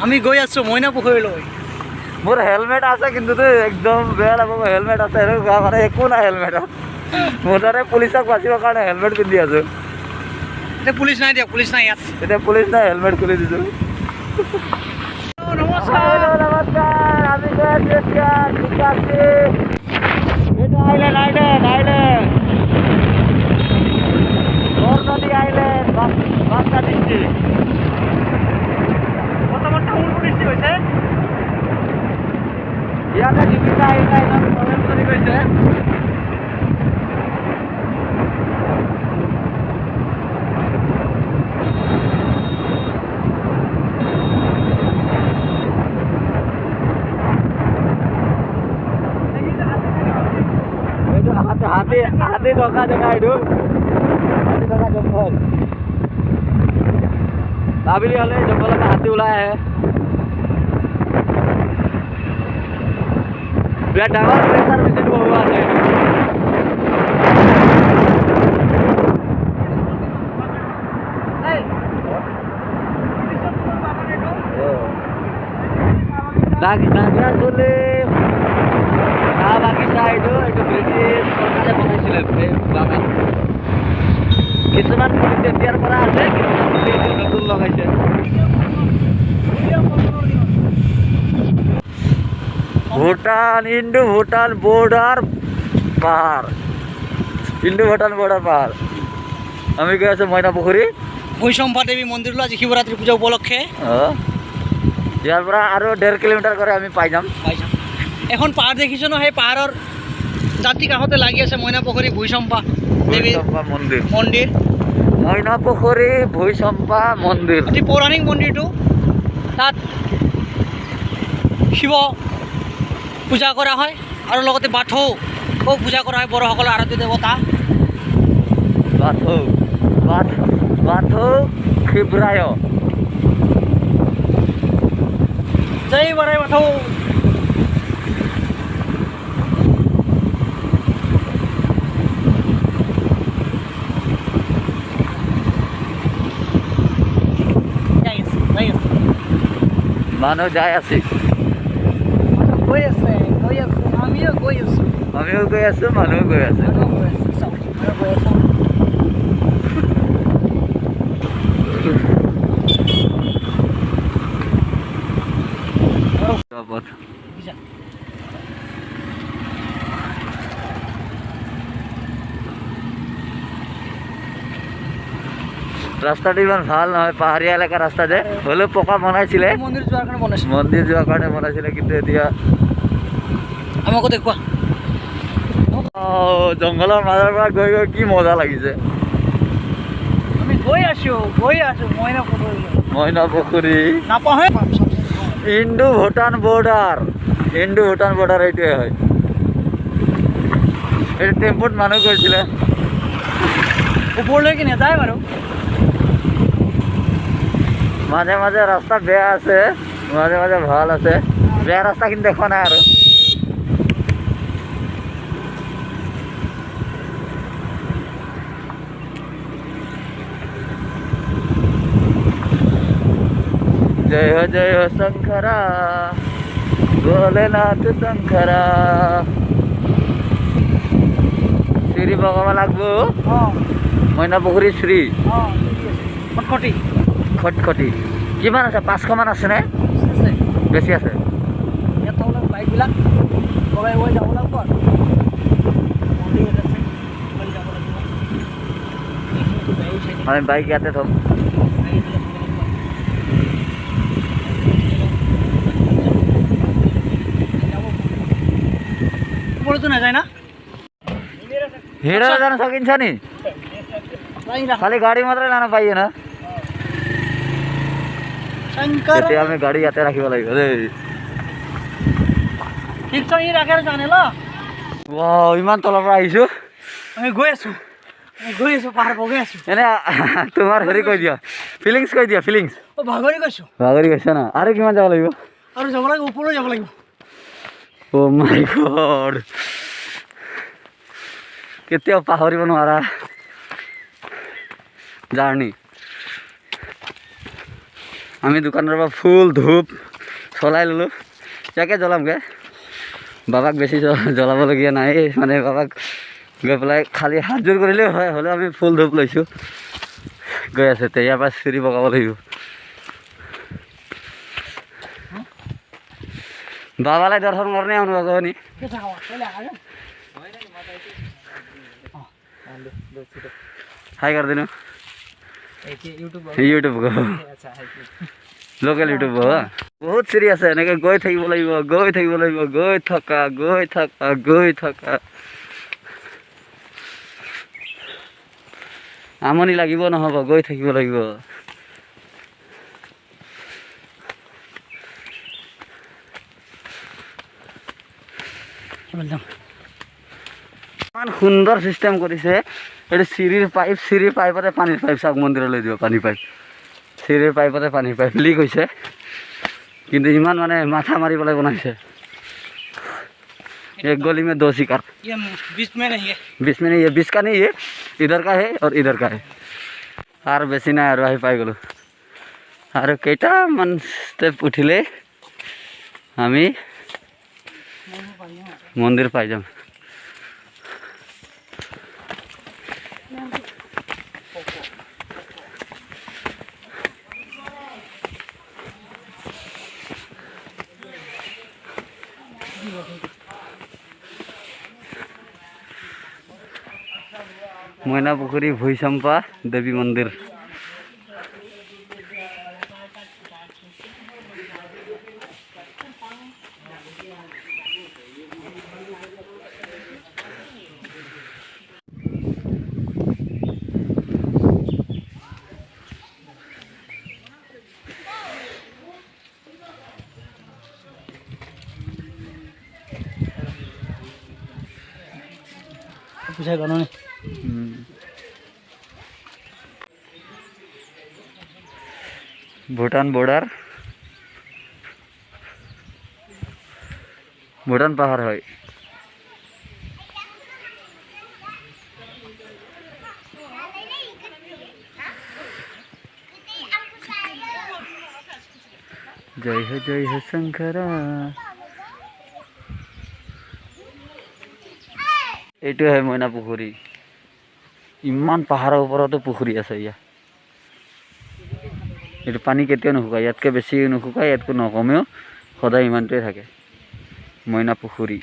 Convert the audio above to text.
আমি গৈ আছো মইনা পুখুৰীলৈ। মোৰ হেলমেট আছে কিন্তু একদম বেয়া লাগব। হেলমেট আছে মানে একো নাই হেলমেটত। মোৰ দৰে পুলিচক বাচিবৰ কাৰণে হেলমেট পিন্ধি আছো। এতিয়া পুলিচ নাই দিয়া, পুলিচ নাই ইয়াত। এতিয়া পুলিচ নাই, হেলমেট খুলি দিছো। নমস্কাৰ। নমস্কাৰ, আমি গৈ আছো এতিয়া নিকাশী। এইটো আইলেণ্ড আইলেণ্ড আইলেণ্ড নদী আইলেণ্ড বাক্সা ডিষ্ট্ৰিক্ট। বৰ্তমান তামোল পুলিচি হৈছে। ইয়াতে দীপিকা আহিলে ইমান প্ৰব্লেম চলি গৈছে। হাতী হাতী থকা জেগা এইটো, হাতী থকা জংঘল। আবেলি হ'লে জংঘলৰ পৰা হাতী ওলাই আহে। বিৰাট ডাঙৰ প্ৰেছাৰ মেচিন বহুৱা আছে। নাগৰাজুলি চাহ বাগিচা এইটো ব্ৰিটিছ চৰকাৰে বনাইছিলে বাগান। কিছুমান পুলি তেতিয়াৰ পৰা আছে, কিছুমান পুলি এতিয়া নতুন লগাইছে। ভূটান ইণ্ডো ভূটান বৰ্ডাৰ পাহাৰ, ইণ্ডো ভূটান বৰ্ডাৰ পাহাৰ। আমি গৈ আছো মইনা পুখুৰী ভূঁইচম্পা দেৱী মন্দিৰলৈ আজি শিৱৰাত্ৰি পূজা উপলক্ষে। ইয়াৰ পৰা আৰু 1.5 কিলোমিটাৰ কৰি আমি পাই যাম। এখন পাহাৰ দেখিছো ন, সেই পাহাৰৰ দাঁতি কাষতে লাগি আছে মইনা পুখুৰী ভূঁইচম্পা দেৱী মন্দিৰ। মন্দিৰ মইনা পুখুৰী ভূঁইচম্পা মন্দিৰ, অতি পৌৰাণিক মন্দিৰটো। তাত শিৱ পূজা কৰা হয় আৰু লগতে বাথৌ পূজা কৰা হয়, বড়োসকলৰ আৰাধ্য দেৱতা বাথৌ বাথৌ শিৱৰায়। জয় বৰাই বাথৌ। মানুহ যাই আছে, গৈ আছে আমিও গৈ আছো, মানুহও গৈ আছে। ৰাস্তাটো ইমান ভাল নহয়, পাহাৰীয়া এলেকাৰ ৰাস্তা যে, হ'লেও পকা বনাইছিলে। মন্দিৰ যোৱাৰ কাৰণে বনাইছে, মন্দিৰ যোৱাৰ কাৰণে বনাইছিলে, কিন্তু এতিয়া আমাকো দেখুৱা। জংঘলৰ মাজৰ পৰা গৈ গৈ কি মজা লাগিছে। আমি গৈ আছো মইনা পুখুৰী নাপাহৰে। ইণ্ডো ভূটান বৰ্ডাৰ, এইটোৱে হয়। এইটো টেম্পুত মানুহ গৈছিলে, ওপৰলৈকে নাযায় বাৰু। মাজে মাজে ৰাস্তা বেয়া আছে, মাজে মাজে ভাল আছে। বেয়া ৰাস্তা কিন্তু দেখা নাই আৰু। জয় হ শংকৰা ভোলেনাথ শংকৰা। শ্ৰী বগাব লাগব। মইনা পুখুৰী শ্ৰী খটখটি কিমান আছে? 500 মান আছে নে? বেছি আছে। বাইকবিলাক বগাই বগাই যাব লাগিব আৰু আমি বাইক ইয়াতে থম। ওপৰতো নাযায় না? हिँडेर जान सकिन्छ नि, खाली गाडी मात्रै लान पाइएन। এতিয়া আমি গাড়ী ইয়াতে ৰাখিব লাগিব দেই। ঠিক আছে, ৰাখেৰ জানে ল। ইমান তলৰ পৰা আহিছো, আমি গৈ আছো পাহাৰ বগাই আছো। এনে তোমাৰ হেৰি কৈ দিয়া, ফিলিংছ কৈ দিয়া, ফিলিংছ। ভাগৰি গৈছো। ভাগৰি গৈছা না? আৰু কিমান যাব লাগিব? আৰু যাব লাগিব, ওপৰলৈ যাব লাগিব। অ' মাই গড, কেতিয়াও পাহৰিব নোৱাৰা জাৰ্ণি। আমি দোকানৰ পৰা ফুল ধূপ চলাই ল'লোঁ ইয়াকে জ্বলামগৈ বাবাক বেছি জ্বলাবলগীয়া নাই মানে বাবাক গৈ পেলাই খালী হাতযোৰ কৰিলেও হয় হ'লেও আমি ফুল ধূপ লৈছোঁ গৈ আছে তে ইয়াৰ পৰা চিৰি বগাব লাগিব बाबालाई दर्शन गर्ने आउनुभएको हो नि हाई गरिदिनु युट्युबको लोकल युट्युब हो बहुत सिरियस छ এনেকৈ गइ থাকিব লাগিব गइ থকা আমনি লাগিব নহ'ব গৈ থাকিব লাগিব ইমান সুন্দৰ সিস্টেম কৰিছে এইটো চিৰিৰ পাইপতে পানীৰ পাইপ চাওক মন্দিৰলৈ দিব পানী পাইপ চিৰিৰ পাইপতে পানীৰ পাইপ লিক হৈছে কিন্তু ইমান মানে মাথা মাৰি পেলাই বনাইছে एक गोली में 2 शिकार ये 20 में नहीं है 20 में नहीं है 20 का नहीं है इधर का है और इधर का है और बेसी ना और आही पाई गलो और केटा मन स्टेप उठिले हामी मंदिर पाई जाम मैनापुखुरी भुइचम्पा देवी मंदिर पूछा करो ने भूटान बॉर्डर भूटान पहाड़ है जय हो शंकरा এইটো হয় মইনা পুখুৰী ইমান পাহাৰৰ ওপৰতে পুখুৰী আছে ইয়া এইটো পানী কেতিয়াও নুশুকায় ইয়াতকৈ বেছি নুশুকায় ইয়াতকৈ নকমেও সদায় ইমানটোৱে থাকে মইনা পুখুৰী